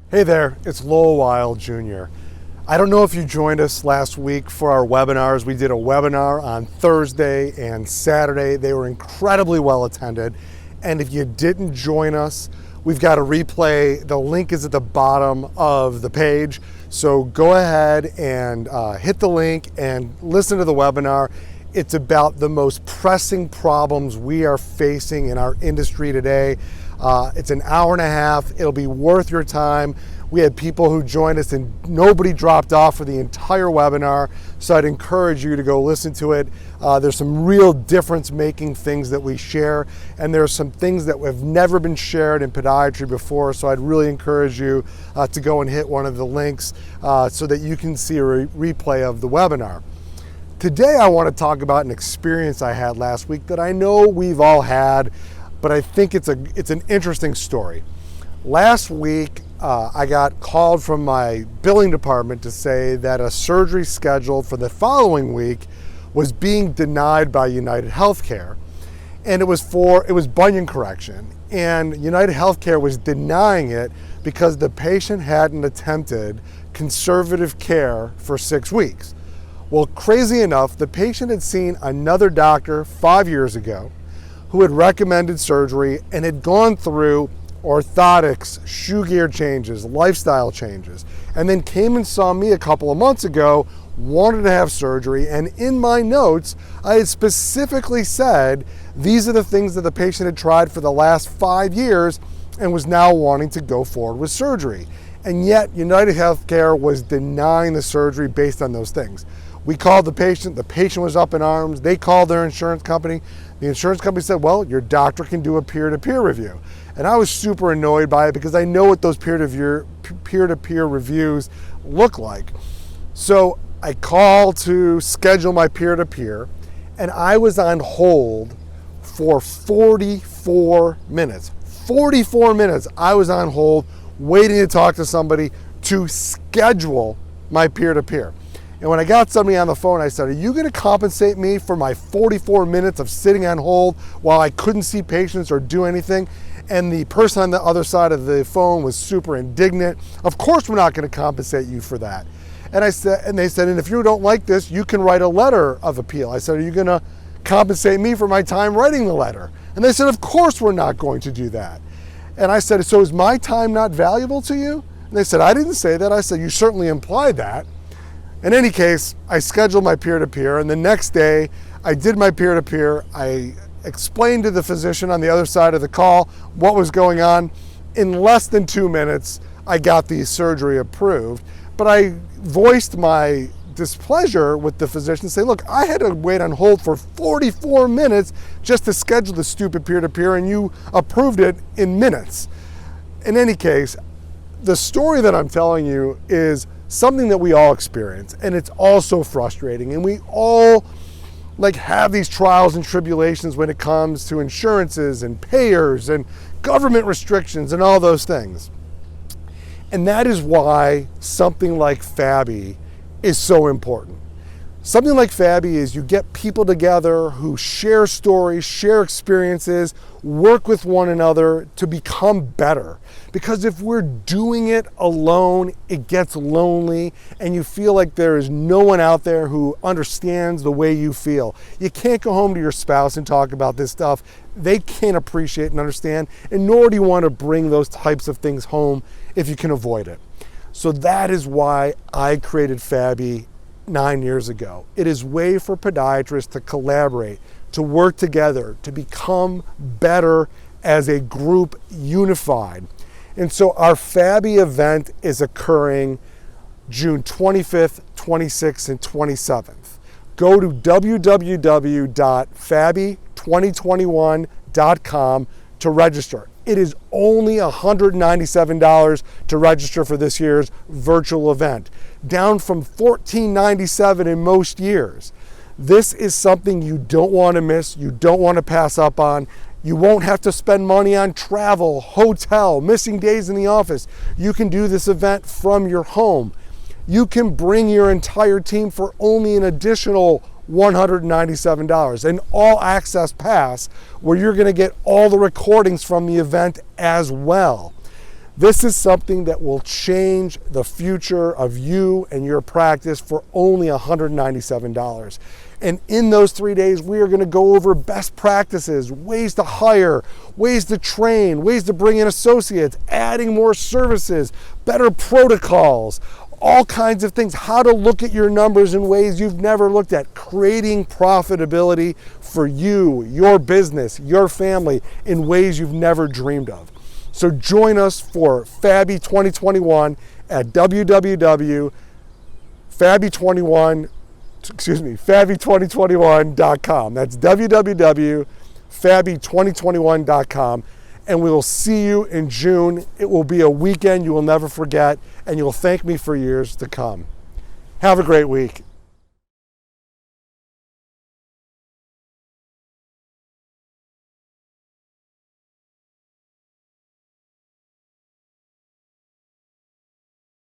Hey there, it's Lowell Wild Jr. I don't know if you joined us last week for our webinars. We did a webinar on Thursday and Saturday. They were incredibly well attended. And if you didn't join us, we've got a replay. The link is at the bottom of the page. So go ahead and hit the link and listen to the webinar. It's about the most pressing problems we are facing in our industry today. It's an hour and a half. It'll be worth your time. We had people who joined us and nobody dropped off for the entire webinar, so I'd encourage you to go listen to it. There's some real difference-making things that we share, and there's some things that have never been shared in podiatry before, so I'd really encourage you to go and hit one of the links so that you can see a replay of the webinar. Today I want to talk about an experience I had last week that I know we've all had, but I think it's an interesting story. Last week, I got called from my billing department to say that a surgery scheduled for the following week was being denied by United Healthcare, and it was bunion correction, and United Healthcare was denying it because the patient hadn't attempted conservative care for 6 weeks. Well, crazy enough, the patient had seen another doctor 5 years ago who had recommended surgery and had gone through orthotics, shoe gear changes, lifestyle changes, and then came and saw me a couple of months ago, wanted to have surgery, and in my notes, I had specifically said, these are the things that the patient had tried for the last 5 years and was now wanting to go forward with surgery. And yet, United Healthcare was denying the surgery based on those things. We called the patient was up in arms, they called their insurance company. The insurance company said, well, your doctor can do a peer-to-peer review. And I was super annoyed by it because I know what those peer-to-peer reviews look like. So I called to schedule my peer-to-peer, and I was on hold for 44 minutes. 44 minutes I was on hold waiting to talk to somebody to schedule my peer-to-peer. And when I got somebody on the phone, I said, are you going to compensate me for my 44 minutes of sitting on hold while I couldn't see patients or do anything? And the person on the other side of the phone was super indignant. Of course we're not going to compensate you for that. And they said, and if you don't like this, you can write a letter of appeal. I said, are you going to compensate me for my time writing the letter? And they said, of course we're not going to do that. And I said, so is my time not valuable to you? And they said, I didn't say that. I said, you certainly implied that. In any case, I scheduled my peer-to-peer, and the next day I did my peer-to-peer. I explained to the physician on the other side of the call what was going on. In less than 2 minutes, I got the surgery approved, but I voiced my displeasure with the physician, say, look, I had to wait on hold for 44 minutes just to schedule the stupid peer-to-peer, and you approved it in minutes. In any case, the story that I'm telling you is something that we all experience, and it's also frustrating, and we all have these trials and tribulations when it comes to insurances and payers and government restrictions and all those things. And that is why something like FABI is so important. Something like FABI is you get people together who share stories, share experiences, work with one another to become better. Because if we're doing it alone, it gets lonely and you feel like there is no one out there who understands the way you feel. You can't go home to your spouse and talk about this stuff. They can't appreciate and understand, and nor do you want to bring those types of things home if you can avoid it. So that is why I created FABI 9 years ago. It is a way for podiatrists to collaborate, to work together, to become better as a group unified. And so our FABI event is occurring June 25th, 26th, and 27th. Go to www.fabi2021.com to register. It is only $197 to register for this year's virtual event, down from $14.97 in most years. This is something you don't want to miss, you don't want to pass up on. You won't have to spend money on travel, hotel, missing days in the office. You can do this event from your home. You can bring your entire team for only an additional $197, an all access pass where you're going to get all the recordings from the event as well. This is something that will change the future of you and your practice for only $197. And in those 3 days, we are going to go over best practices, ways to hire, ways to train, ways to bring in associates, adding more services, better protocols, all kinds of things, how to look at your numbers in ways you've never looked at, creating profitability for you, your business, your family in ways you've never dreamed of. So join us for FABI 2021 at FABI2021.com. That's www.fabi2021.com. And we will see you in June. It will be a weekend you will never forget, and you'll thank me for years to come. Have a great week.